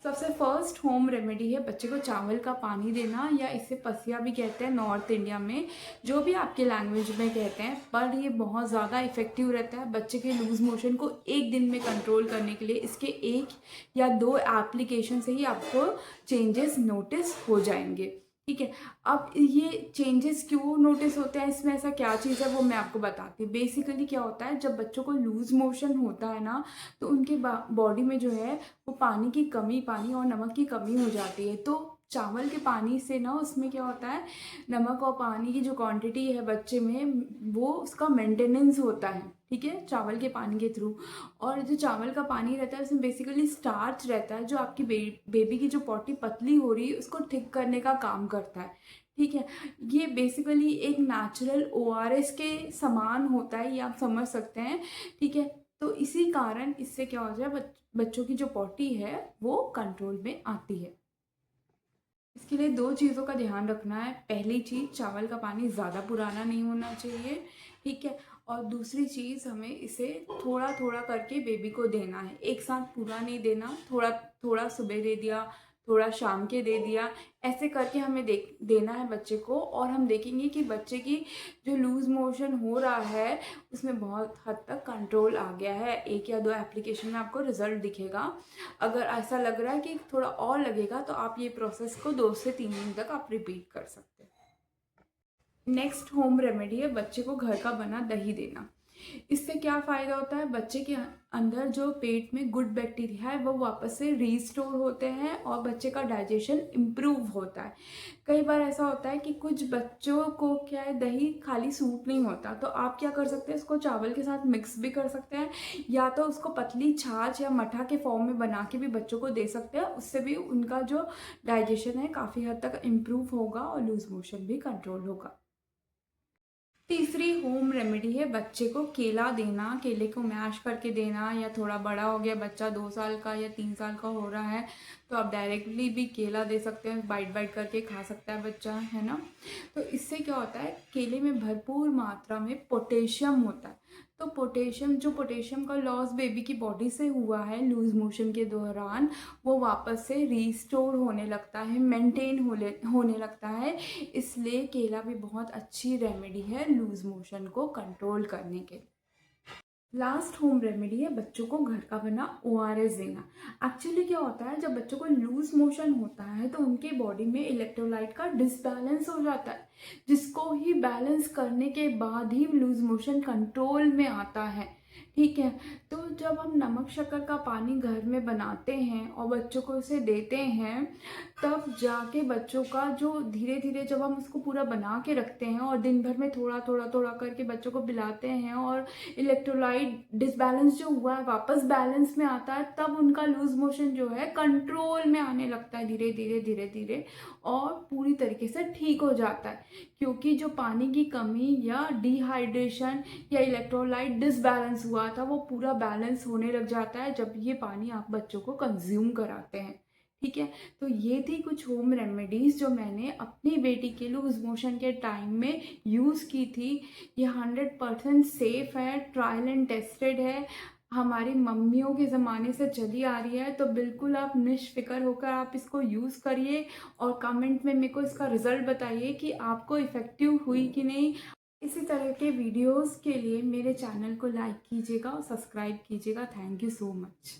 सबसे first home remedy है बच्चे को चावल का पानी देना, या इसे पसिया भी कहते हैं नॉर्थ इंडिया में, जो भी आपके लैंग्वेज में कहते हैं। पर ये बहुत ज़्यादा इफ़ेक्टिव रहता है बच्चे के लूज़ मोशन को एक दिन में कंट्रोल करने के लिए। इसके 1 या 2 एप्लीकेशन से ही आपको चेंजेस नोटिस हो जाएंगे। ठीक है, अब ये चेंजेस क्यों नोटिस होते हैं, इसमें ऐसा क्या चीज़ है वो मैं आपको बताती हूँ। बेसिकली क्या होता है, जब बच्चों को लूज़ मोशन होता है ना, तो उनके बॉडी में जो है वो पानी और नमक की कमी हो जाती है। तो चावल के पानी से ना उसमें क्या होता है, नमक और पानी की जो क्वांटिटी है बच्चे में, वो उसका मेंटेनेंस होता है। ठीक है, चावल के पानी के थ्रू। और जो चावल का पानी रहता है उसमें बेसिकली स्टार्च रहता है, जो आपकी बेबी की जो पॉटी पतली हो रही है उसको थिक करने का काम करता है। ठीक है, ये बेसिकली एक नेचुरल ओआरएस के समान होता है, ये आप समझ सकते हैं। ठीक है, तो इसी कारण इससे क्या हो जाए, बच्चों की जो पॉटी है वो कंट्रोल में आती है। इसके लिए 2 चीज़ों का ध्यान रखना है। पहली चीज़, चावल का पानी ज़्यादा पुराना नहीं होना चाहिए। ठीक है, और दूसरी चीज़, हमें इसे थोड़ा थोड़ा करके बेबी को देना है, एक साथ पूरा नहीं देना। थोड़ा थोड़ा सुबह दे दिया, थोड़ा शाम के दे दिया, ऐसे करके हमें देना है बच्चे को। और हम देखेंगे कि बच्चे की जो लूज़ मोशन हो रहा है उसमें बहुत हद तक कंट्रोल आ गया है। 1 या 2 एप्लीकेशन में आपको रिजल्ट दिखेगा। अगर ऐसा लग रहा है कि थोड़ा और लगेगा, तो आप ये प्रोसेस को 2 से 3 दिन तक आप रिपीट कर सकते हैं। नेक्स्ट होम रेमेडी है बच्चे को घर का बना दही देना। इससे क्या फ़ायदा होता है, बच्चे के अंदर जो पेट में गुड बैक्टीरिया है वो वापस से रीस्टोर होते हैं और बच्चे का डाइजेशन इम्प्रूव होता है। कई बार ऐसा होता है कि कुछ बच्चों को क्या है, दही खाली सूट नहीं होता, तो आप क्या कर सकते हैं, इसको चावल के साथ मिक्स भी कर सकते हैं, या तो उसको पतली छाछ या मठा के फॉर्म में बना के भी बच्चों को दे सकते हैं। उससे भी उनका जो डाइजेशन है काफ़ी हद तक इम्प्रूव होगा और लूज मोशन भी कंट्रोल होगा। तीसरी होम रेमेडी है बच्चे को केला देना। केले को मैश करके देना, या थोड़ा बड़ा हो गया बच्चा, 2 साल का या 3 साल का हो रहा है, तो आप डायरेक्टली भी केला दे सकते हैं, बाइट बाइट करके खा सकता है बच्चा, है ना। तो इससे क्या होता है, केले में भरपूर मात्रा में पोटेशियम होता है। तो पोटेशियम का लॉस बेबी की बॉडी से हुआ है लूज मोशन के दौरान, वो वापस से रीस्टोर होने लगता है, मेंटेन होने लगता है। इसलिए केला भी बहुत अच्छी रेमेडी है लूज मोशन को कंट्रोल करने के। लास्ट होम रेमेडी है बच्चों को घर का बना ओआरएस देना। एक्चुअली क्या होता है, जब बच्चों को लूज मोशन होता है तो उनके बॉडी में इलेक्ट्रोलाइट का डिसबैलेंस हो जाता है, जिसको ही बैलेंस करने के बाद ही लूज मोशन कंट्रोल में आता है। ठीक है, तो जब हम नमक शक्कर का पानी घर में बनाते हैं और बच्चों को उसे देते हैं, तब जाके बच्चों का जो धीरे धीरे, जब हम उसको पूरा बना के रखते हैं और दिन भर में थोड़ा थोड़ा थोड़ा करके बच्चों को पिलाते हैं, और इलेक्ट्रोलाइट डिसबैलेंस जो हुआ है वापस बैलेंस में आता है, तब उनका लूज मोशन जो है कंट्रोल में आने लगता है धीरे धीरे धीरे धीरे, और पूरी तरीके से ठीक हो जाता है। क्योंकि जो पानी की कमी या डिहाइड्रेशन या इलेक्ट्रोलाइट डिसबैलेंस हुआ था, वो पूरा बैलेंस होने लग जाता है जब ये पानी आप बच्चों को कंज्यूम कराते हैं। ठीक है, तो ये थी कुछ होम रेमेडीज़ जो मैंने अपनी बेटी के लूज मोशन के टाइम में यूज़ की थी। ये 100% सेफ़ है, ट्रायल एंड टेस्टेड है, हमारी मम्मियों के ज़माने से चली आ रही है। तो बिल्कुल आप निश्फ़िक्र होकर आप इसको यूज़ करिए, और कमेंट में मेरे को इसका रिज़ल्ट बताइए कि आपको इफ़ेक्टिव हुई कि नहीं। इसी तरह के वीडियोज़ के लिए मेरे चैनल को लाइक कीजिएगा और सब्सक्राइब कीजिएगा। Thank you so much.